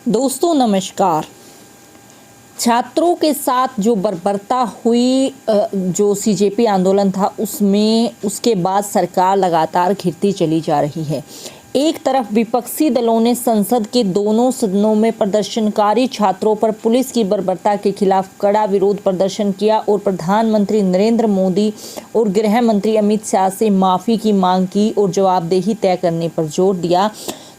दोस्तों नमस्कार। छात्रों के साथ जो बर्बरता हुई, जो सीजेपी आंदोलन था उसके बाद सरकार लगातार घिरती चली जा रही है। एक तरफ विपक्षी दलों ने संसद के दोनों सदनों में प्रदर्शनकारी छात्रों पर पुलिस की बर्बरता के खिलाफ कड़ा विरोध प्रदर्शन किया और प्रधानमंत्री नरेंद्र मोदी और गृह मंत्री अमित शाह से माफी की मांग की और जवाबदेही तय करने पर जोर दिया।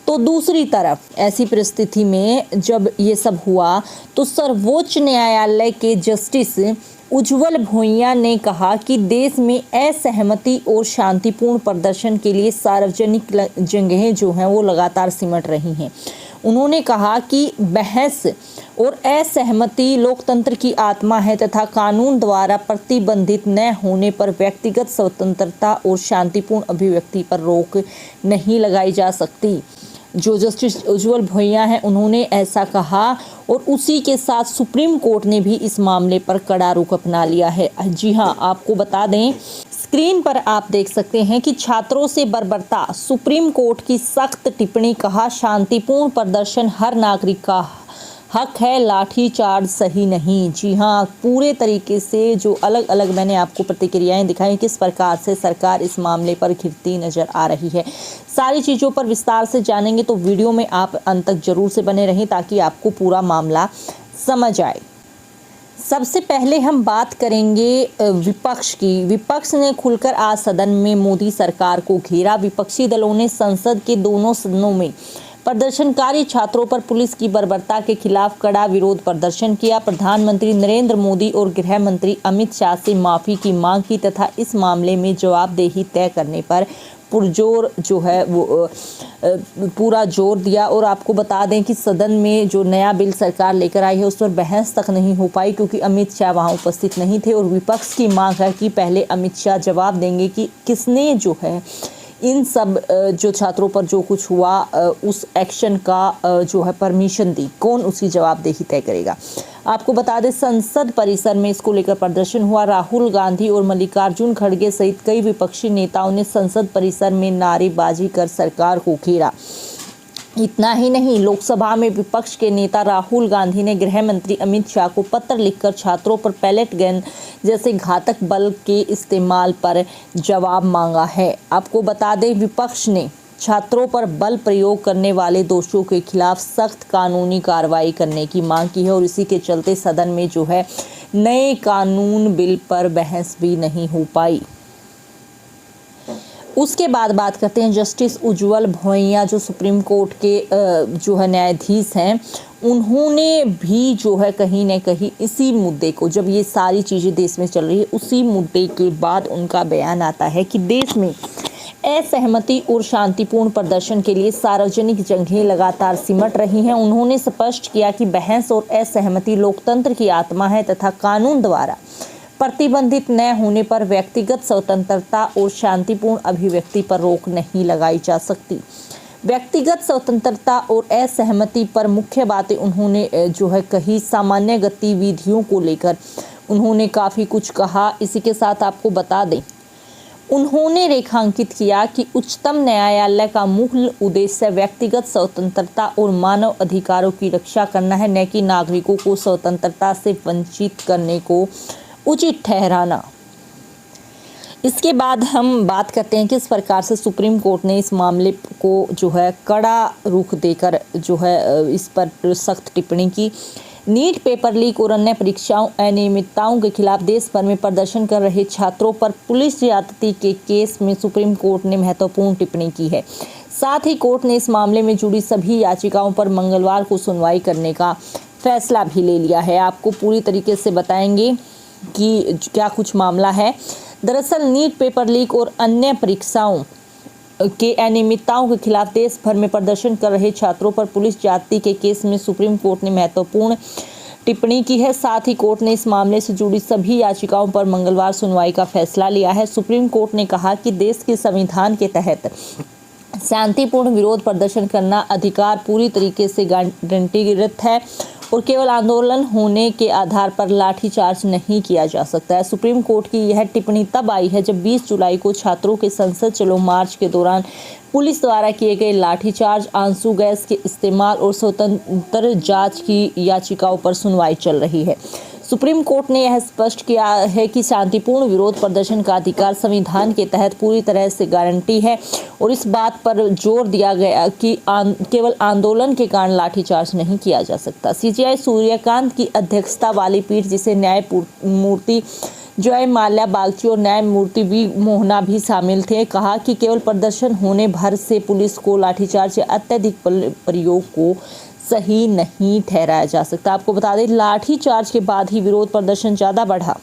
तो दूसरी तरफ ऐसी परिस्थिति में जब ये सब हुआ तो सर्वोच्च न्यायालय के जस्टिस उज्जवल भोइया ने कहा कि देश में असहमति और शांतिपूर्ण प्रदर्शन के लिए सार्वजनिक जगहें जो हैं वो लगातार सिमट रही हैं। उन्होंने कहा कि बहस और असहमति लोकतंत्र की आत्मा है तथा कानून द्वारा प्रतिबंधित न होने पर व्यक्तिगत स्वतंत्रता और शांतिपूर्ण अभिव्यक्ति पर रोक नहीं लगाई जा सकती। जो जस्टिस उज्जवल भोइया हैं उन्होंने ऐसा कहा और उसी के साथ सुप्रीम कोर्ट ने भी इस मामले पर कड़ा रुख अपना लिया है। जी हां, आपको बता दें, स्क्रीन पर आप देख सकते हैं कि छात्रों से बर्बरता, सुप्रीम कोर्ट की सख्त टिप्पणी, कहा शांतिपूर्ण प्रदर्शन हर नागरिक का हक है, लाठी चार्ज सही नहीं। जी हाँ, पूरे तरीके से जो अलग अलग मैंने आपको प्रतिक्रियाएं दिखाई किस प्रकार से सरकार इस मामले पर घिरती नजर आ रही है। सारी चीज़ों पर विस्तार से जानेंगे तो वीडियो में आप अंत तक जरूर से बने रहें ताकि आपको पूरा मामला समझ आए। सबसे पहले हम बात करेंगे विपक्ष की। विपक्ष ने खुलकर आज सदन में मोदी सरकार को घेरा। विपक्षी दलों ने संसद के दोनों सदनों में प्रदर्शनकारी छात्रों पर पुलिस की बर्बरता के खिलाफ कड़ा विरोध प्रदर्शन किया। प्रधानमंत्री नरेंद्र मोदी और गृह मंत्री अमित शाह से माफी की मांग की तथा इस मामले में जवाबदेही तय करने पर पुरजोर जो है वो पूरा जोर दिया। और आपको बता दें कि सदन में जो नया बिल सरकार लेकर आई है उस पर बहस तक नहीं हो पाई क्योंकि अमित शाह वहां उपस्थित नहीं थे और विपक्ष की मांग है कि पहले अमित शाह जवाब देंगे कि किसने जो है इन सब जो छात्रों पर जो कुछ हुआ उस एक्शन का जो है परमिशन दी, कौन उसकी जवाबदेही तय करेगा। आपको बता दें, संसद परिसर में इसको लेकर प्रदर्शन हुआ। राहुल गांधी और मल्लिकार्जुन खड़गे सहित कई विपक्षी नेताओं ने संसद परिसर में नारेबाजी कर सरकार को घेरा। इतना ही नहीं, लोकसभा में विपक्ष के नेता राहुल गांधी ने गृह मंत्री अमित शाह को पत्र लिखकर छात्रों पर पैलेट गन जैसे घातक बल के इस्तेमाल पर जवाब मांगा है। आपको बता दें, विपक्ष ने छात्रों पर बल प्रयोग करने वाले दोषियों के खिलाफ सख्त कानूनी कार्रवाई करने की मांग की है और इसी के चलते सदन में जो है नए कानून बिल पर बहस भी नहीं हो पाई। उसके बाद बात करते हैं जस्टिस उज्जवल भोइया, जो सुप्रीम कोर्ट के जो है न्यायाधीश हैं। उन्होंने भी जो है कहीं न कहीं इसी मुद्दे को, जब ये सारी चीज़ें देश में चल रही है उसी मुद्दे के बाद उनका बयान आता है कि देश में असहमति और शांतिपूर्ण प्रदर्शन के लिए सार्वजनिक जगहें लगातार सिमट रही हैं। उन्होंने स्पष्ट किया कि बहस और असहमति लोकतंत्र की आत्मा है तथा कानून द्वारा प्रतिबंधित न होने पर व्यक्तिगत स्वतंत्रता और शांतिपूर्ण अभिव्यक्ति पर रोक नहीं लगाई जा सकती। व्यक्तिगत स्वतंत्रता और असहमति पर मुख्य बातें उन्होंने जो है कही। सामान्य गतिविधियों को लेकर उन्होंने काफ़ी कुछ कहा। इसी के साथ आपको बता दें, उन्होंने रेखांकित किया कि उच्चतम न्यायालय का मूल उद्देश्य व्यक्तिगत स्वतंत्रता और मानव अधिकारों की रक्षा करना है, न कि नागरिकों को स्वतंत्रता से वंचित करने को उचित ठहराना। इसके बाद हम बात करते हैं कि इस प्रकार से सुप्रीम कोर्ट ने इस मामले को जो है कड़ा रुख देकर जो है इस पर सख्त टिप्पणी की। नीट पेपर लीक और अन्य परीक्षाओं अनियमितताओं के खिलाफ देश भर में प्रदर्शन कर रहे छात्रों पर पुलिस ज्यादती के केस में सुप्रीम कोर्ट ने महत्वपूर्ण टिप्पणी की है। साथ ही कोर्ट ने इस मामले में जुड़ी सभी याचिकाओं पर मंगलवार को सुनवाई करने का फैसला भी ले लिया है। आपको पूरी तरीके से बताएंगे कि क्या कुछ मामला है। दरअसल नीट पेपर लीक और अन्य परीक्षाओं के अनियमितताओं के खिलाफ देश भर में प्रदर्शन कर रहे छात्रों पर पुलिस ज्यादती के केस में सुप्रीम कोर्ट ने महत्वपूर्ण टिप्पणी की है। साथ ही कोर्ट ने इस मामले से जुड़ी सभी याचिकाओं पर मंगलवार सुनवाई का फैसला लिया है। सुप्रीम कोर्ट ने कहा कि देश के संविधान के तहत शांतिपूर्ण विरोध प्रदर्शन करना अधिकार पूरी तरीके से गारंटीकृत है और केवल आंदोलन होने के आधार पर लाठीचार्ज नहीं किया जा सकता है। सुप्रीम कोर्ट की यह टिप्पणी तब आई है जब 20 जुलाई को छात्रों के संसद चलो मार्च के दौरान पुलिस द्वारा किए गए लाठीचार्ज, आंसू गैस के इस्तेमाल और स्वतंत्र जांच की याचिकाओं पर सुनवाई चल रही है। सुप्रीम कोर्ट ने यह स्पष्ट किया है कि शांतिपूर्ण विरोध प्रदर्शन का अधिकार संविधान के तहत पूरी तरह से गारंटी है और इस बात पर जोर दिया गया कि केवल आंदोलन के कारण लाठीचार्ज नहीं किया जा सकता। सीजेआई सूर्यकांत की अध्यक्षता वाली पीठ, जिसे न्यायमूर्ति जय माल्या बागची और न्यायमूर्ति वी मोहना भी शामिल थे, कहा कि केवल प्रदर्शन होने भर से पुलिस को लाठीचार्ज या अत्यधिक प्रयोग को सही नहीं ठहराया जा सकता। आपको बता दें, लाठीचार्ज के बाद ही विरोध प्रदर्शन ज्यादा बढ़ा।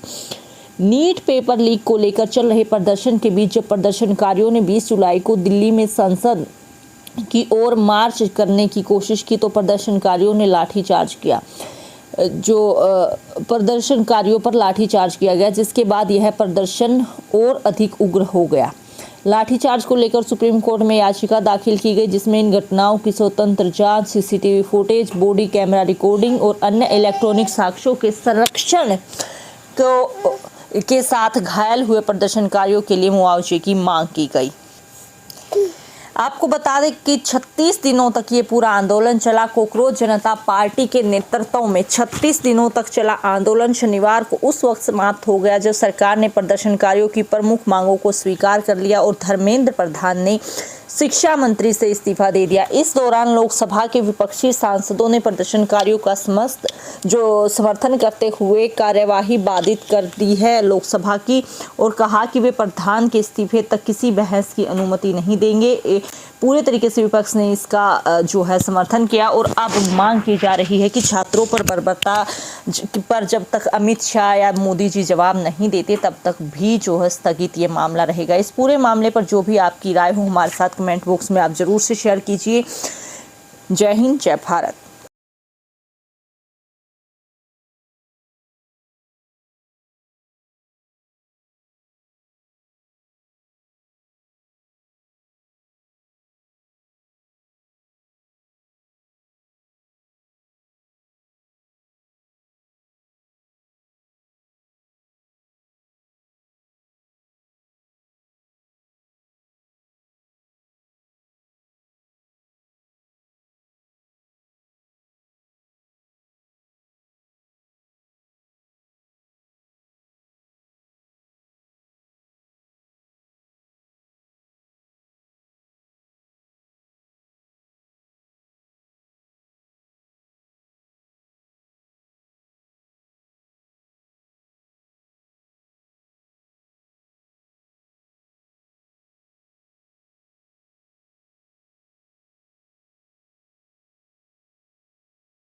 नीट पेपर लीक को लेकर चल रहे प्रदर्शन के बीच जब प्रदर्शनकारियों ने 20 जुलाई को दिल्ली में संसद की ओर मार्च करने की कोशिश की तो प्रदर्शनकारियों ने लाठीचार्ज किया। प्रदर्शनकारियों पर लाठीचार्ज किया गया, जिसके बाद यह प्रदर्शन और अधिक उग्र हो गया। लाठीचार्ज को लेकर सुप्रीम कोर्ट में याचिका दाखिल की गई, जिसमें इन घटनाओं की स्वतंत्र जांच, CCTV footage, body camera recording और अन्य इलेक्ट्रॉनिक साक्ष्यों के संरक्षण के साथ घायल हुए प्रदर्शनकारियों के लिए मुआवजे की मांग की गई। आपको बता दें कि 36 दिनों तक ये पूरा आंदोलन चला। कॉकरोच जनता पार्टी के नेतृत्व में 36 दिनों तक चला आंदोलन शनिवार को उस वक्त समाप्त हो गया जब सरकार ने प्रदर्शनकारियों की प्रमुख मांगों को स्वीकार कर लिया और धर्मेंद्र प्रधान ने शिक्षा मंत्री से इस्तीफा दे दिया। इस दौरान लोकसभा के विपक्षी सांसदों ने प्रदर्शनकारियों का समर्थन करते हुए कार्यवाही बाधित कर दी है लोकसभा की और कहा कि वे प्रधान के इस्तीफे तक किसी बहस की अनुमति नहीं देंगे। पूरे तरीके से विपक्ष ने इसका समर्थन किया और अब मांग की जा रही है कि छात्रों पर बर्बरता पर जब तक अमित शाह या मोदी जी जवाब नहीं देते तब तक भी स्थगित ये मामला रहेगा। इस पूरे मामले पर जो भी आपकी राय हो हमारे साथ कमेंट बॉक्स में आप जरूर से शेयर कीजिए। जय हिंद, जय भारत।